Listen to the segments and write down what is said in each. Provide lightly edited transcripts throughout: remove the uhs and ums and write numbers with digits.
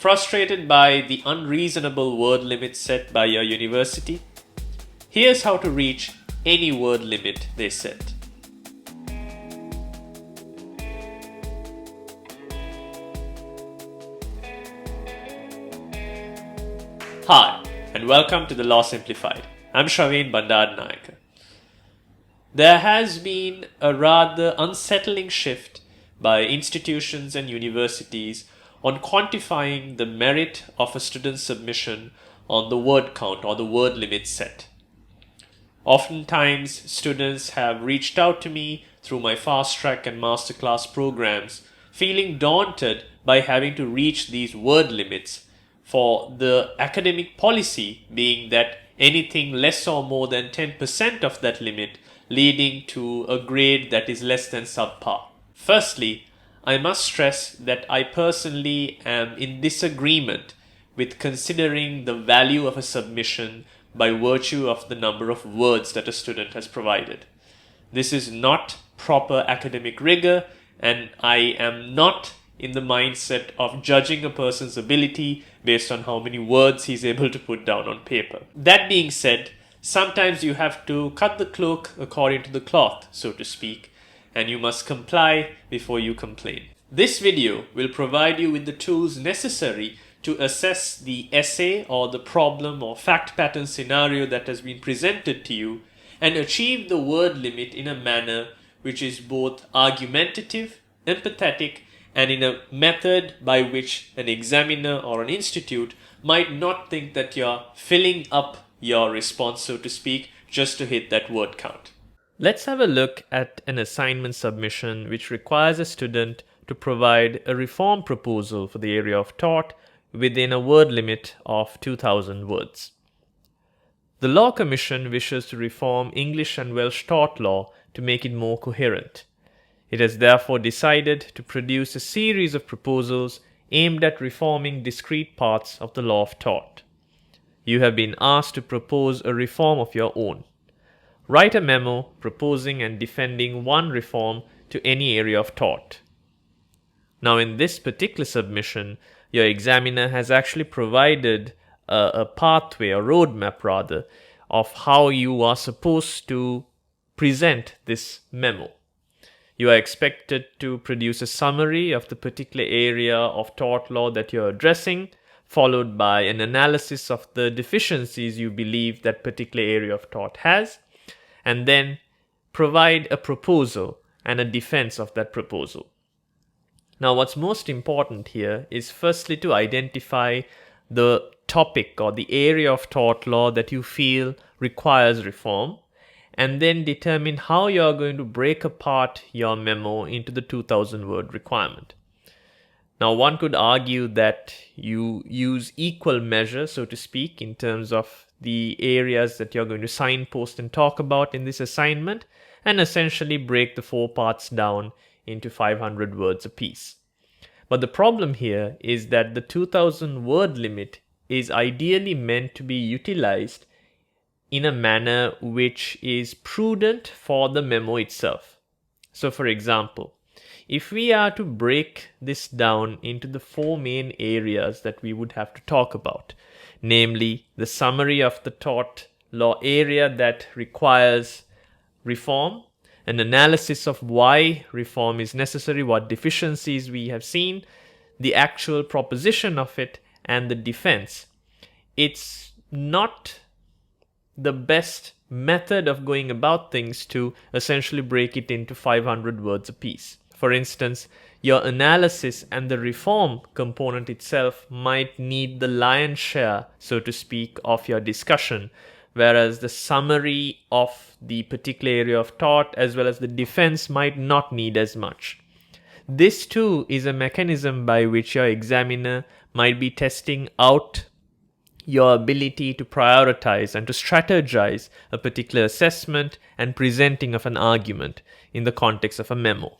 Frustrated by the unreasonable word limit set by your university? Here's how to reach any word limit they set. Hi, and welcome to the Law Simplified. I'm Shaveen Bandaranaike. There has been a rather unsettling shift by institutions and universities on quantifying the merit of a student's submission on the word count or the word limit set. Oftentimes, students have reached out to me through my fast track and masterclass programs, feeling daunted by having to reach these word limits, for the academic policy being that anything less or more than 10% of that limit leading to a grade that is less than subpar. Firstly, I must stress that I personally am in disagreement with considering the value of a submission by virtue of the number of words that a student has provided. This is not proper academic rigor, and I am not in the mindset of judging a person's ability based on how many words he's able to put down on paper. That being said, sometimes you have to cut the cloak according to the cloth, so to speak, and you must comply before you complain. This video will provide you with the tools necessary to assess the essay or the problem or fact pattern scenario that has been presented to you and achieve the word limit in a manner which is both argumentative, empathetic, and in a method by which an examiner or an institute might not think that you're filling up your response, so to speak, just to hit that word count. Let's have a look at an assignment submission which requires a student to provide a reform proposal for the area of tort within a word limit of 2,000 words. The Law Commission wishes to reform English and Welsh tort law to make it more coherent. It has therefore decided to produce a series of proposals aimed at reforming discrete parts of the law of tort. You have been asked to propose a reform of your own. Write a memo proposing and defending one reform to any area of tort. Now, in this particular submission, your examiner has actually provided a pathway, a roadmap rather, of how you are supposed to present this memo. You are expected to produce a summary of the particular area of tort law that you're addressing, followed by an analysis of the deficiencies you believe that particular area of tort has, and then provide a proposal and a defense of that proposal. Now, what's most important here is firstly to identify the topic or the area of tort law that you feel requires reform, and then determine how you're going to break apart your memo into the 2,000 word requirement. Now, one could argue that you use equal measure, so to speak, in terms of the areas that you're going to signpost and talk about in this assignment, and essentially break the 4 parts down into 500 words apiece. But the problem here is that the 2,000 word limit is ideally meant to be utilized in a manner which is prudent for the memo itself. So, for example, if we are to break this down into the 4 main areas that we would have to talk about, namely the summary of the tort law area that requires reform, an analysis of why reform is necessary, what deficiencies we have seen, the actual proposition of it, and the defense, it's not the best method of going about things to essentially break it into 500 words apiece. For instance, your analysis and the reform component itself might need the lion's share, so to speak, of your discussion, whereas the summary of the particular area of tort as well as the defense might not need as much. This too is a mechanism by which your examiner might be testing out your ability to prioritize and to strategize a particular assessment and presenting of an argument in the context of a memo.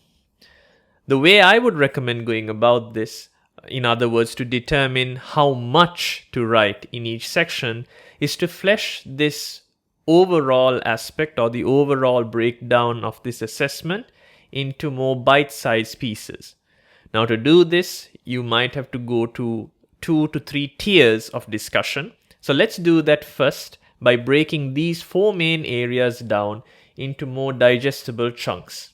The way I would recommend going about this, in other words, to determine how much to write in each section, is to flesh this overall aspect or the overall breakdown of this assessment into more bite-sized pieces. Now, to do this, you might have to go to 2 to 3 tiers of discussion. So let's do that first by breaking these 4 main areas down into more digestible chunks.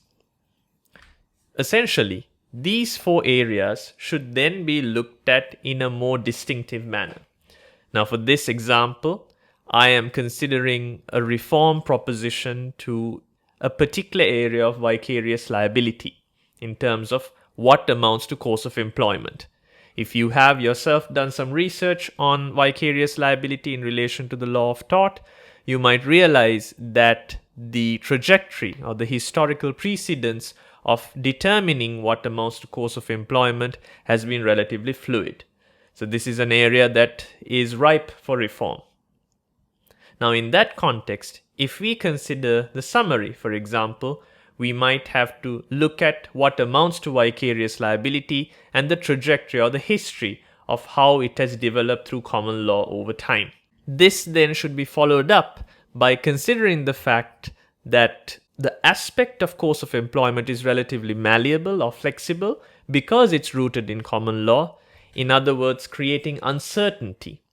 Essentially, these 4 areas should then be looked at in a more distinctive manner. Now, for this example, I am considering a reform proposition to a particular area of vicarious liability in terms of what amounts to course of employment. If you have yourself done some research on vicarious liability in relation to the law of tort, you might realize that the trajectory or the historical precedence of determining what amounts to course of employment has been relatively fluid. So this is an area that is ripe for reform. Now, in that context, if we consider the summary, for example, we might have to look at what amounts to vicarious liability and the trajectory or the history of how it has developed through common law over time. This then should be followed up by considering the fact that the aspect of course of employment is relatively malleable or flexible because it's rooted in common law, in other words, creating uncertainty.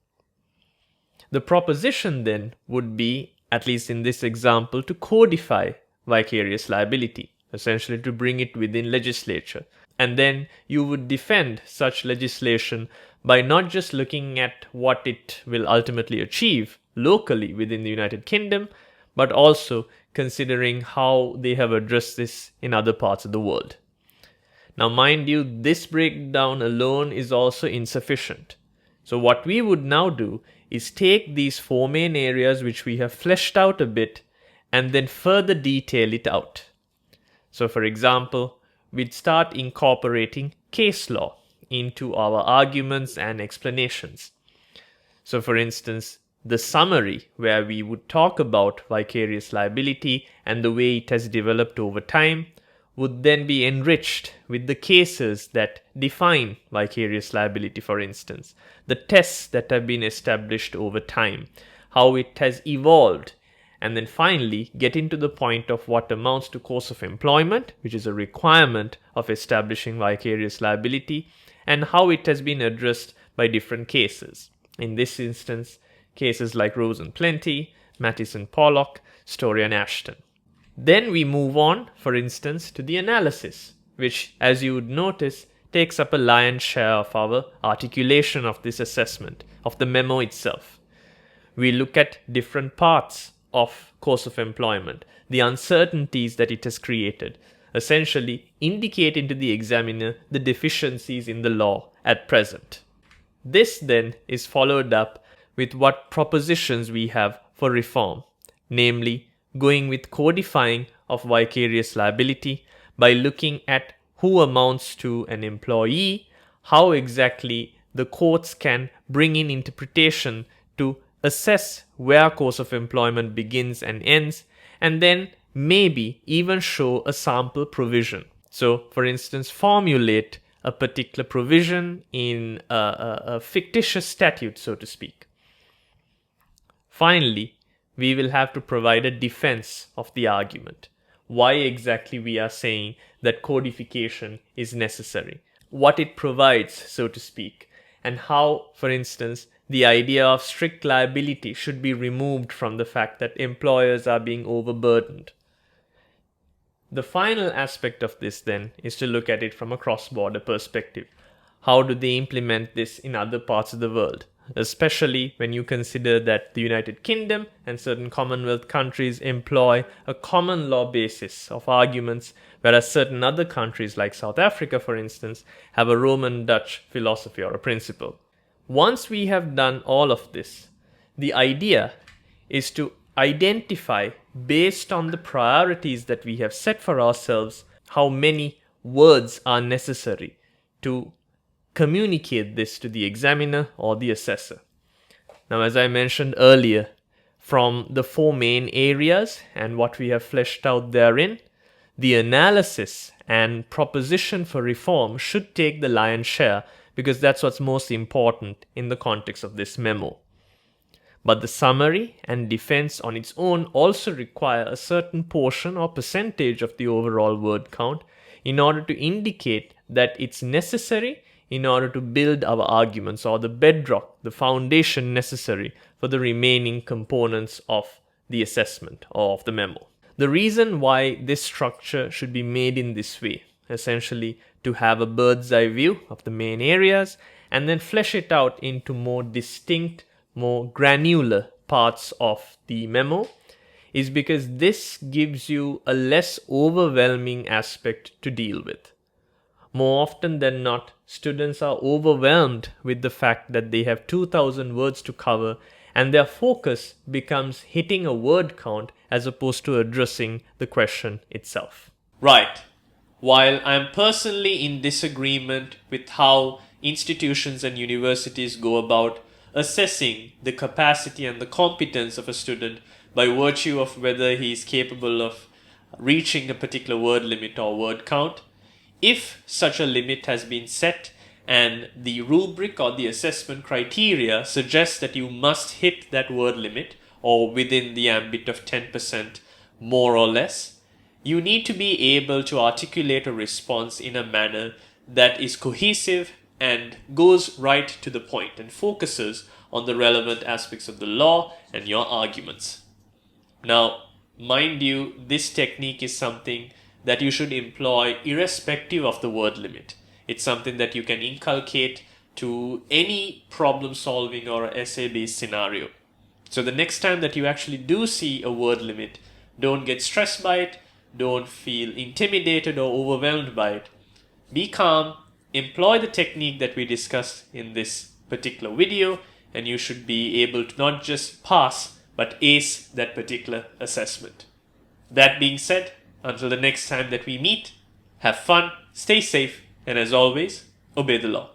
The proposition then would be, at least in this example, to codify vicarious liability, essentially to bring it within legislature. And then you would defend such legislation by not just looking at what it will ultimately achieve locally within the United Kingdom, but also considering how they have addressed this in other parts of the world. Now, mind you, this breakdown alone is also insufficient. So what we would now do is take these 4 main areas which we have fleshed out a bit and then further detail it out. So for example, we'd start incorporating case law into our arguments and explanations. So for instance, the summary where we would talk about vicarious liability and the way it has developed over time would then be enriched with the cases that define vicarious liability, for instance, the tests that have been established over time, how it has evolved, and then finally get into the point of what amounts to course of employment, which is a requirement of establishing vicarious liability, and how it has been addressed by different cases. In this instance, cases like Rose and Plenty, Mattison Pollock, Story and Ashton. Then we move on, for instance, to the analysis, which, as you would notice, takes up a lion's share of our articulation of this assessment, of the memo itself. We look at different parts of course of employment, the uncertainties that it has created, essentially indicating to the examiner the deficiencies in the law at present. This then is followed up with what propositions we have for reform, namely going with codifying of vicarious liability by looking at who amounts to an employee, how exactly the courts can bring in interpretation to assess where course of employment begins and ends, and then maybe even show a sample provision. So, for instance, formulate a particular provision in a fictitious statute, so to speak. Finally, we will have to provide a defense of the argument. Why exactly we are saying that codification is necessary, what it provides, so to speak, and how, for instance, the idea of strict liability should be removed from the fact that employers are being overburdened. The final aspect of this then is to look at it from a cross-border perspective. How do they implement this in other parts of the world? Especially when you consider that the United Kingdom and certain Commonwealth countries employ a common law basis of arguments, whereas certain other countries like South Africa, for instance, have a Roman Dutch philosophy or a principle. Once we have done all of this, the idea is to identify, based on the priorities that we have set for ourselves, how many words are necessary to communicate this to the examiner or the assessor. Now, as I mentioned earlier, from the 4 main areas and what we have fleshed out therein, the analysis and proposition for reform should take the lion's share because that's what's most important in the context of this memo. But the summary and defense on its own also require a certain portion or percentage of the overall word count in order to indicate that it's necessary in order to build our arguments, or the bedrock, the foundation necessary for the remaining components of the assessment or of the memo. The reason why this structure should be made in this way, essentially to have a bird's eye view of the main areas and then flesh it out into more distinct, more granular parts of the memo, is because this gives you a less overwhelming aspect to deal with. More often than not, students are overwhelmed with the fact that they have 2,000 words to cover, and their focus becomes hitting a word count as opposed to addressing the question itself. Right. While I am personally in disagreement with how institutions and universities go about assessing the capacity and the competence of a student by virtue of whether he is capable of reaching a particular word limit or word count, if such a limit has been set and the rubric or the assessment criteria suggests that you must hit that word limit or within the ambit of 10% more or less, you need to be able to articulate a response in a manner that is cohesive and goes right to the point and focuses on the relevant aspects of the law and your arguments. Now, mind you, this technique is something that you should employ irrespective of the word limit. It's something that you can inculcate to any problem solving or essay-based scenario. So the next time that you actually do see a word limit, don't get stressed by it, don't feel intimidated or overwhelmed by it. Be calm, employ the technique that we discussed in this particular video, and you should be able to not just pass, but ace that particular assessment. That being said, until the next time that we meet, have fun, stay safe, and as always, obey the law.